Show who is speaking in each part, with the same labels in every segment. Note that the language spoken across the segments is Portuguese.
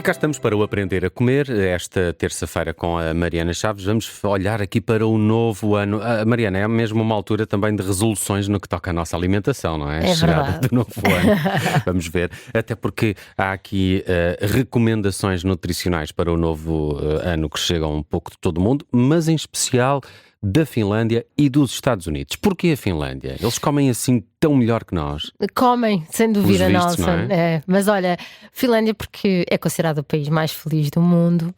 Speaker 1: cá estamos para o Aprender a Comer, esta terça-feira com a Mariana Chaves. Vamos olhar aqui para o novo ano. Mariana, é mesmo uma altura também de resoluções no que toca à nossa alimentação, não é?
Speaker 2: É
Speaker 1: Chegada
Speaker 2: verdade.
Speaker 1: do novo ano. Vamos ver. Até porque há aqui recomendações nutricionais para o novo ano que chegam um pouco de todo o mundo, mas em especial da Finlândia e dos Estados Unidos. Porquê a Finlândia? Eles comem assim tão melhor que nós?
Speaker 2: Comem, sem dúvida,
Speaker 1: Pelos vistos,
Speaker 2: Nelson.
Speaker 1: não é?
Speaker 2: Mas olha, Finlândia porque é considerado o país mais feliz do mundo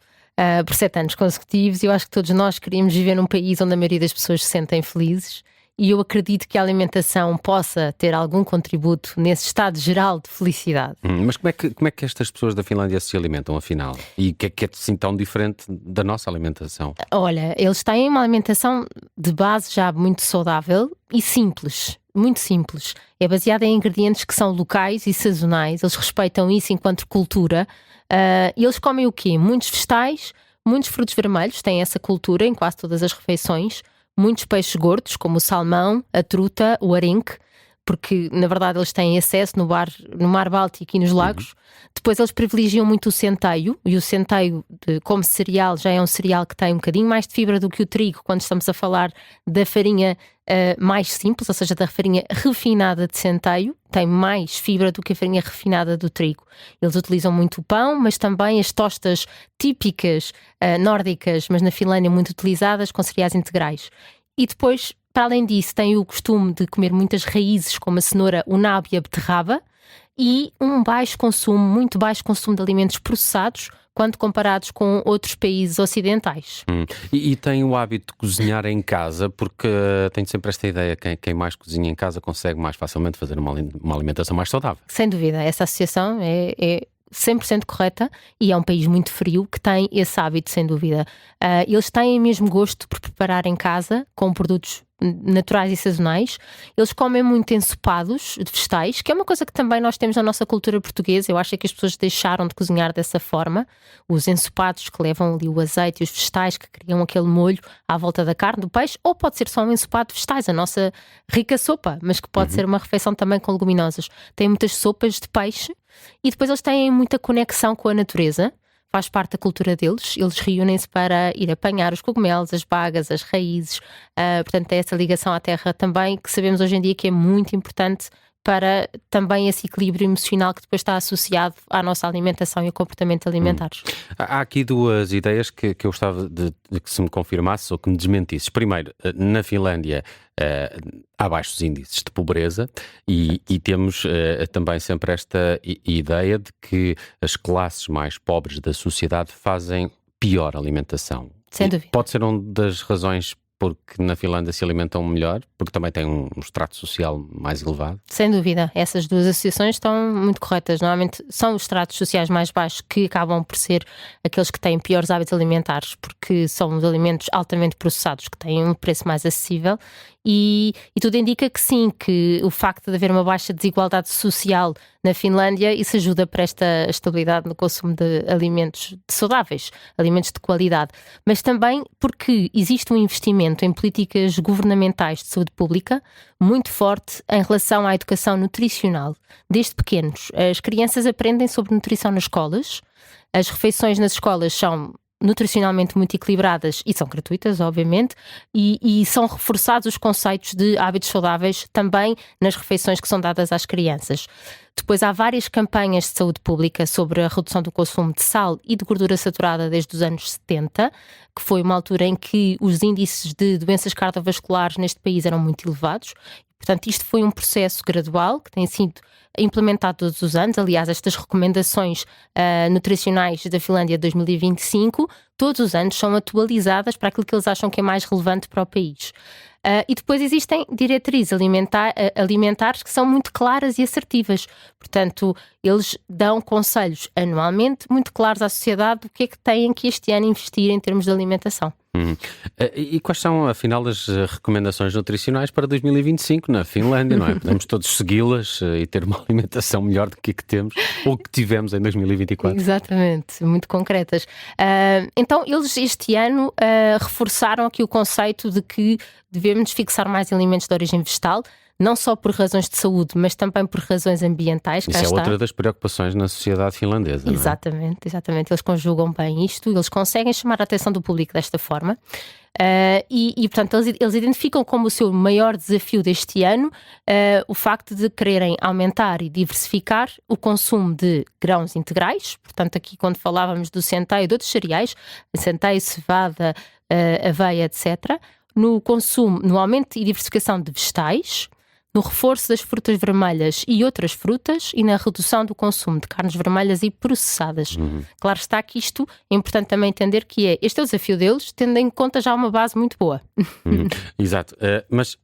Speaker 2: por 7 anos consecutivos. Eu acho que todos nós queríamos viver num país onde a maioria das pessoas se sentem felizes. E eu acredito que a alimentação possa ter algum contributo nesse estado geral de felicidade.
Speaker 1: Mas como é que estas pessoas da Finlândia se alimentam, afinal? E o que é assim tão diferente da nossa alimentação?
Speaker 2: Olha, eles têm uma alimentação de base já muito saudável e simples. Muito simples. É baseada em ingredientes que são locais e sazonais. Eles respeitam isso enquanto cultura. E eles comem o quê? Muitos vegetais, muitos frutos vermelhos. Têm essa cultura em quase todas as refeições. Muitos peixes gordos, como o salmão, a truta, o arenque, porque na verdade eles têm acesso no mar Báltico e nos lagos. Depois eles privilegiam muito o centeio, e o centeio, como cereal, já é um cereal que tem um bocadinho mais de fibra do que o trigo, quando estamos a falar da farinha mais simples, ou seja, da farinha refinada de centeio, tem mais fibra do que a farinha refinada do trigo. Eles utilizam muito o pão, mas também as tostas típicas nórdicas, mas na Finlândia muito utilizadas, com cereais integrais. E depois, para além disso, têm o costume de comer muitas raízes, como a cenoura, o nabo e a beterraba, e um muito baixo consumo de alimentos processados, quando comparados com outros países ocidentais.
Speaker 1: E tem o hábito de cozinhar em casa, porque tenho sempre esta ideia que quem mais cozinha em casa consegue mais facilmente fazer uma alimentação mais saudável.
Speaker 2: Sem dúvida, essa associação é 100% correta, e é um país muito frio que tem esse hábito, sem dúvida. Eles têm mesmo gosto por preparar em casa, com produtos naturais e sazonais. Eles comem muito ensopados de vegetais, que é uma coisa que também nós temos na nossa cultura portuguesa. Eu acho que as pessoas deixaram de cozinhar dessa forma. Os ensopados que levam ali o azeite e os vegetais que criam aquele molho à volta da carne, do peixe, ou pode ser só um ensopado de vegetais, a nossa rica sopa, mas que pode ser uma refeição também com leguminosas. Tem muitas sopas de peixe. E depois eles têm muita conexão com a natureza, faz parte da cultura deles. Eles reúnem-se para ir apanhar os cogumelos, as bagas, as raízes. Portanto, tem essa ligação à terra também, que sabemos hoje em dia que é muito importante para também esse equilíbrio emocional que depois está associado à nossa alimentação e ao comportamento alimentares.
Speaker 1: Há aqui duas ideias que eu gostava de que se me confirmasses ou que me desmentisses. Primeiro, na Finlândia há baixos índices de pobreza e temos também sempre esta ideia de que as classes mais pobres da sociedade fazem pior alimentação.
Speaker 2: Sem dúvida.
Speaker 1: Pode ser uma das razões porque na Finlândia se alimentam melhor, porque também tem um extrato social mais elevado?
Speaker 2: Sem dúvida, essas duas associações estão muito corretas. Normalmente são os estratos sociais mais baixos que acabam por ser aqueles que têm piores hábitos alimentares, porque são os alimentos altamente processados que têm um preço mais acessível. E tudo indica que sim, que o facto de haver uma baixa desigualdade social na Finlândia, isso ajuda para esta estabilidade no consumo de alimentos saudáveis, alimentos de qualidade. Mas também porque existe um investimento em políticas governamentais de saúde pública muito forte em relação à educação nutricional. Desde pequenos, as crianças aprendem sobre nutrição nas escolas, as refeições nas escolas são nutricionalmente muito equilibradas e são gratuitas, obviamente, e são reforçados os conceitos de hábitos saudáveis também nas refeições que são dadas às crianças. Depois há várias campanhas de saúde pública sobre a redução do consumo de sal e de gordura saturada desde os anos 70, que foi uma altura em que os índices de doenças cardiovasculares neste país eram muito elevados. Portanto, isto foi um processo gradual que tem sido implementado todos os anos. Aliás, estas recomendações nutricionais da Finlândia de 2025, todos os anos são atualizadas para aquilo que eles acham que é mais relevante para o país. E depois existem diretrizes alimentares que são muito claras e assertivas. Portanto, eles dão conselhos anualmente muito claros à sociedade do que é que têm que este ano investir em termos de alimentação.
Speaker 1: E quais são, afinal, as recomendações nutricionais para 2025 na Finlândia, não é? Podemos todos segui-las e ter uma alimentação melhor do que a que temos ou que tivemos em 2024.
Speaker 2: Exatamente, muito concretas. Então, eles este ano reforçaram aqui o conceito de que devemos fixar mais alimentos de origem vegetal. não só por razões de saúde, mas também por razões ambientais.
Speaker 1: Isso é outra das preocupações na sociedade finlandesa.
Speaker 2: Exatamente, exatamente. Eles conjugam bem isto, eles conseguem chamar a atenção do público desta forma. Portanto, eles identificam como o seu maior desafio deste ano o facto de quererem aumentar e diversificar o consumo de grãos integrais. Portanto, aqui quando falávamos do centeio e de outros cereais, centeio, cevada, aveia, etc., no consumo, no aumento e diversificação de vegetais, no reforço das frutas vermelhas e outras frutas e na redução do consumo de carnes vermelhas e processadas. Claro está que isto é importante também entender que este é o desafio deles, tendo em conta já uma base muito boa.
Speaker 1: Exato, mas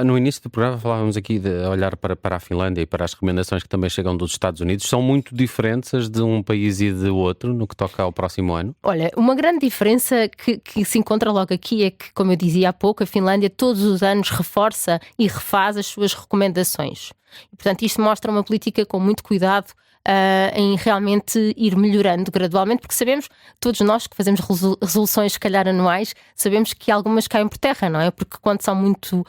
Speaker 1: no início do programa falávamos aqui de olhar para a Finlândia e para as recomendações que também chegam dos Estados Unidos. São muito diferentes as de um país e de outro no que toca ao próximo ano?
Speaker 2: Olha, uma grande diferença que se encontra logo aqui é que, como eu dizia há pouco, a Finlândia todos os anos reforça e refaz as suas recomendações. E, portanto, isto mostra uma política com muito cuidado em realmente ir melhorando gradualmente, porque sabemos, todos nós que fazemos resoluções se calhar anuais, sabemos que algumas caem por terra, não é? Porque quando são muito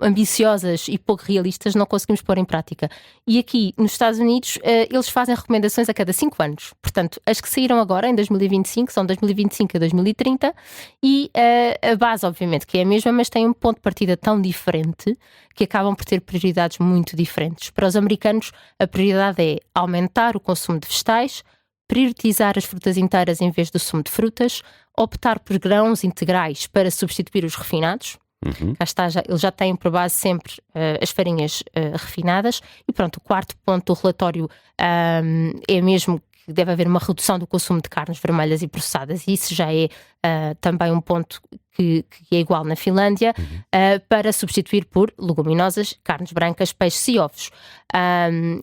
Speaker 2: ambiciosas e pouco realistas não conseguimos pôr em prática. E aqui nos Estados Unidos eles fazem recomendações a cada 5 anos. Portanto, as que saíram agora em 2025 são 2025 a 2030 e a base obviamente que é a mesma, mas tem um ponto de partida tão diferente que acabam por ter prioridades muito diferentes. Para os americanos a prioridade é aumentar o consumo de vegetais, priorizar as frutas inteiras em vez do sumo de frutas, optar por grãos integrais para substituir os refinados. Cá está, eles já têm por base sempre as farinhas refinadas. E pronto, o quarto ponto do relatório é mesmo que deve haver uma redução do consumo de carnes vermelhas e processadas. E isso já é também um ponto que é igual na Finlândia, para substituir por leguminosas, carnes brancas, peixes e ovos.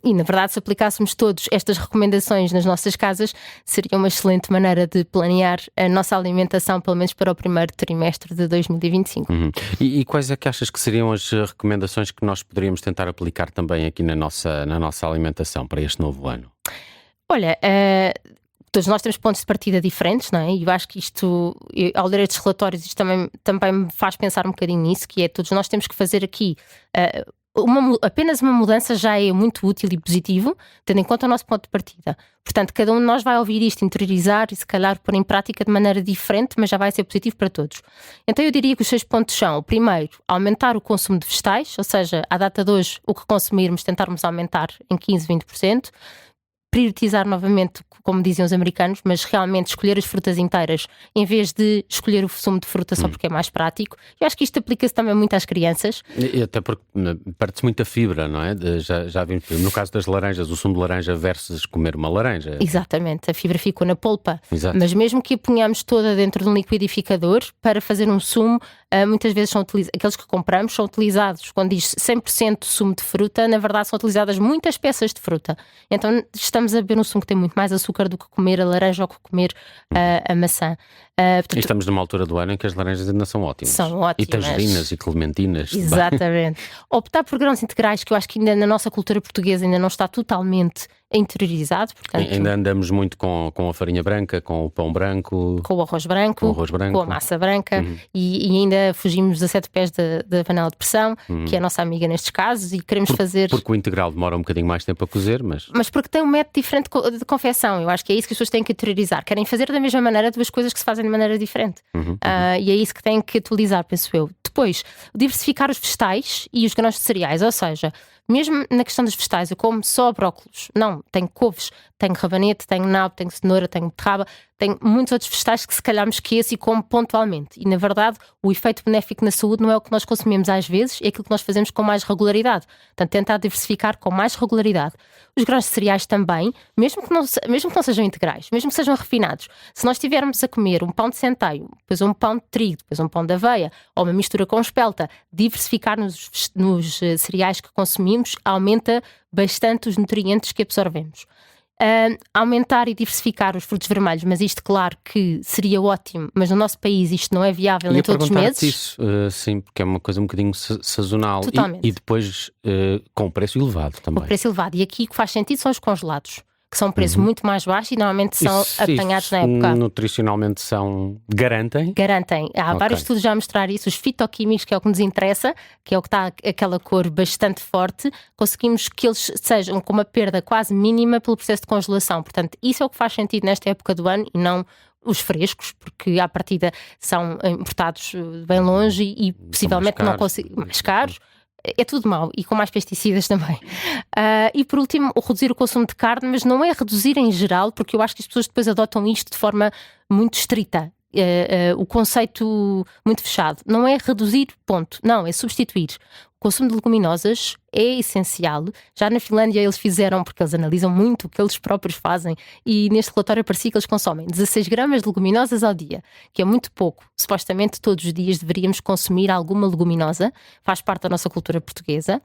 Speaker 2: E na verdade, se aplicássemos todas estas recomendações nas nossas casas, seria uma excelente maneira de planear a nossa alimentação, pelo menos para o primeiro trimestre de 2025.
Speaker 1: E quais é que achas que seriam as recomendações que nós poderíamos tentar aplicar também aqui na nossa alimentação para este novo ano?
Speaker 2: Olha, todos nós temos pontos de partida diferentes, não é? E eu acho que isto, ao ler estes relatórios, isto também me faz pensar um bocadinho nisso, que é todos nós temos que fazer aqui apenas uma mudança já é muito útil e positivo, tendo em conta o nosso ponto de partida. Portanto, cada um de nós vai ouvir isto, interiorizar e se calhar pôr em prática de maneira diferente, mas já vai ser positivo para todos. Então eu diria que os 6 pontos são, o primeiro, aumentar o consumo de vegetais, ou seja, à data de hoje, o que consumirmos, tentarmos aumentar em 15, 20%. Priorizar novamente, como diziam os americanos, mas realmente escolher as frutas inteiras em vez de escolher o sumo de fruta só porque é mais prático. Eu acho que isto aplica-se também muito às crianças.
Speaker 1: E até porque perde-se muita fibra, não é? Já vimos, no caso das laranjas, o sumo de laranja versus comer uma laranja.
Speaker 2: Exatamente, a fibra ficou na polpa.
Speaker 1: Exato.
Speaker 2: Mas mesmo que a ponhamos toda dentro de um liquidificador para fazer um sumo, muitas vezes aqueles que compramos são utilizados, quando diz 100% sumo de fruta, na verdade são utilizadas muitas peças de fruta. Então estamos a beber um sumo que tem muito mais açúcar do que comer a laranja ou que comer a maçã.
Speaker 1: Portanto, e estamos numa altura do ano em que as laranjas ainda são ótimas.
Speaker 2: São ótimas.
Speaker 1: E tangerinas e clementinas.
Speaker 2: Exatamente. Optar por grãos integrais, que eu acho que ainda na nossa cultura portuguesa ainda não está totalmente interiorizado. Portanto,
Speaker 1: ainda andamos muito com a farinha branca, com o pão branco,
Speaker 2: com o arroz branco, com a massa branca, e ainda fugimos a 7 pés da panela de pressão, que é a nossa amiga nestes casos, e queremos fazer...
Speaker 1: Porque o integral demora um bocadinho mais tempo a cozer, mas
Speaker 2: porque tem um método diferente de confecção. Eu acho que é isso que as pessoas têm que interiorizar. Querem fazer da mesma maneira duas coisas que se fazem de maneira diferente. E é isso que têm que atualizar, penso eu. Depois, diversificar os vegetais e os grãos de cereais, ou seja, mesmo na questão dos vegetais, eu como só brócolos. Não, tenho couves, tenho rabanete, tenho nabo, tenho cenoura, tenho beterraba, tenho muitos outros vegetais que se calhar me esqueço e como pontualmente. E na verdade, o efeito benéfico na saúde não é o que nós consumimos às vezes, é aquilo que nós fazemos com mais regularidade. Portanto, tentar diversificar com mais regularidade. Os grãos de cereais também, mesmo que não sejam integrais, mesmo que sejam refinados. Se nós estivermos a comer um pão de centeio, depois um pão de trigo, depois um pão de aveia, ou uma mistura com espelta, diversificar nos cereais que consumimos aumenta bastante os nutrientes que absorvemos. Aumentar e diversificar os frutos vermelhos, mas isto claro que seria ótimo, mas no nosso país isto não é viável em todos os meses.
Speaker 1: Isso, sim, porque é uma coisa um bocadinho sazonal.
Speaker 2: Totalmente.
Speaker 1: E depois com preço elevado também.
Speaker 2: Com preço elevado, e aqui o que faz sentido são os congelados. que são um preço muito mais baixo e normalmente são apanhados na época.
Speaker 1: Nutricionalmente garantem?
Speaker 2: Garantem. Há vários estudos já a mostrar isso. Os fitoquímicos, que é o que nos interessa, que é o que está aquela cor bastante forte, conseguimos que eles sejam com uma perda quase mínima pelo processo de congelação. Portanto, isso é o que faz sentido nesta época do ano e não os frescos, porque à partida são importados bem longe e possivelmente não conseguem, mais caros. É tudo mau e com mais pesticidas também. E por último, reduzir o consumo de carne, mas não é reduzir em geral, porque eu acho que as pessoas depois adotam isto de forma muito estrita. O conceito muito fechado. Não é reduzir, ponto. Não, é substituir. O consumo de leguminosas é essencial. Já na Finlândia eles fizeram, porque eles analisam muito o que eles próprios fazem, e neste relatório aparecia que eles consomem 16 gramas de leguminosas ao dia, que é muito pouco. Supostamente todos os dias deveríamos consumir alguma leguminosa, faz parte da nossa cultura portuguesa.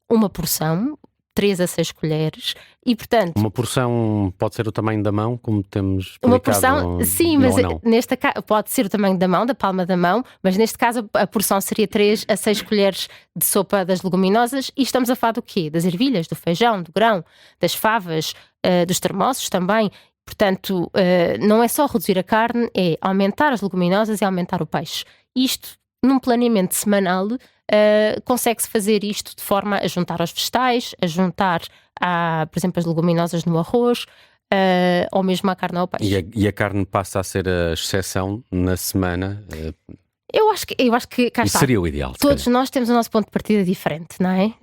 Speaker 2: Uma porção, 3 a 6 colheres, e portanto...
Speaker 1: Uma porção pode ser o tamanho da mão, como temos explicado?
Speaker 2: Uma porção, sim, mas neste caso pode ser o tamanho da mão, da palma da mão, mas neste caso a porção seria 3 a 6 colheres de sopa das leguminosas, e estamos a falar do quê? Das ervilhas, do feijão, do grão, das favas, dos termossos também. Portanto, não é só reduzir a carne, é aumentar as leguminosas e aumentar o peixe. Isto, num planeamento semanal, consegue-se fazer isto de forma a juntar aos vegetais, a juntar, por exemplo, as leguminosas no arroz, ou mesmo a carne ao peixe.
Speaker 1: E a carne passa a ser a exceção na semana?
Speaker 2: Eu acho que cá
Speaker 1: Isso
Speaker 2: está.
Speaker 1: seria o ideal.
Speaker 2: Todos nós temos o nosso ponto de partida diferente, não é?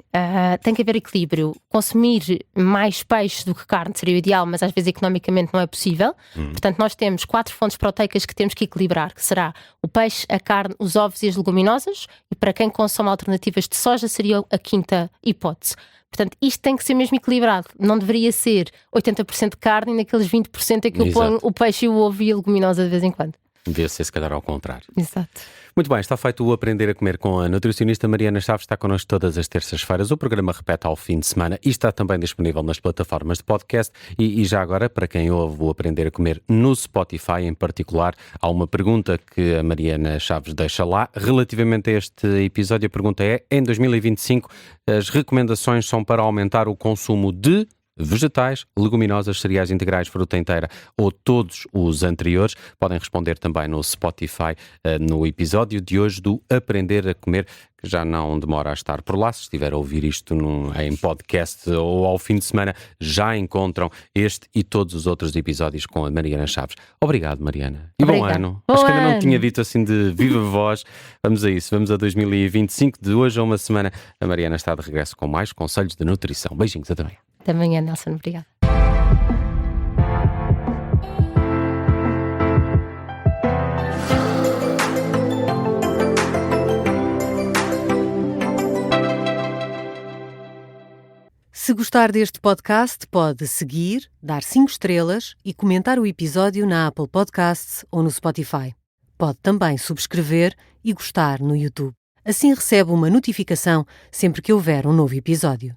Speaker 2: Tem que haver equilíbrio. Consumir mais peixe do que carne seria o ideal, mas às vezes economicamente não é possível. Portanto, nós temos 4 fontes proteicas que temos que equilibrar, que será o peixe, a carne, os ovos e as leguminosas. E para quem consome alternativas de soja seria a quinta hipótese. Portanto, isto tem que ser mesmo equilibrado. Não deveria ser 80% de carne e naqueles 20% é que eu ponho o peixe, o ovo e a leguminosa de vez em quando.
Speaker 1: Devia ser, se calhar, ao contrário.
Speaker 2: Exato.
Speaker 1: Muito bem, está feito o Aprender a Comer com a nutricionista Mariana Chaves. Está connosco todas as terças-feiras. O programa repete ao fim de semana e está também disponível nas plataformas de podcast. E já agora, para quem ouve o Aprender a Comer no Spotify em particular, há uma pergunta que a Mariana Chaves deixa lá. Relativamente a este episódio, a pergunta é: em 2025, as recomendações são para aumentar o consumo de vegetais, leguminosas, cereais integrais, fruta inteira ou todos os anteriores? Podem responder também no Spotify, no episódio de hoje do Aprender a Comer, que já não demora a estar por lá. Se estiver a ouvir isto em podcast ou ao fim de semana, já encontram este e todos os outros episódios com a Mariana Chaves. Obrigado, Mariana. E bom ano. Acho que ainda não tinha dito assim de viva voz. Vamos a isso, vamos a 2025. De hoje a uma semana, a Mariana está de regresso com mais conselhos de nutrição. Beijinhos, até amanhã.
Speaker 2: Até amanhã, Nelson. Obrigada.
Speaker 3: Se gostar deste podcast, pode seguir, dar 5 estrelas e comentar o episódio na Apple Podcasts ou no Spotify. Pode também subscrever e gostar no YouTube. Assim recebe uma notificação sempre que houver um novo episódio.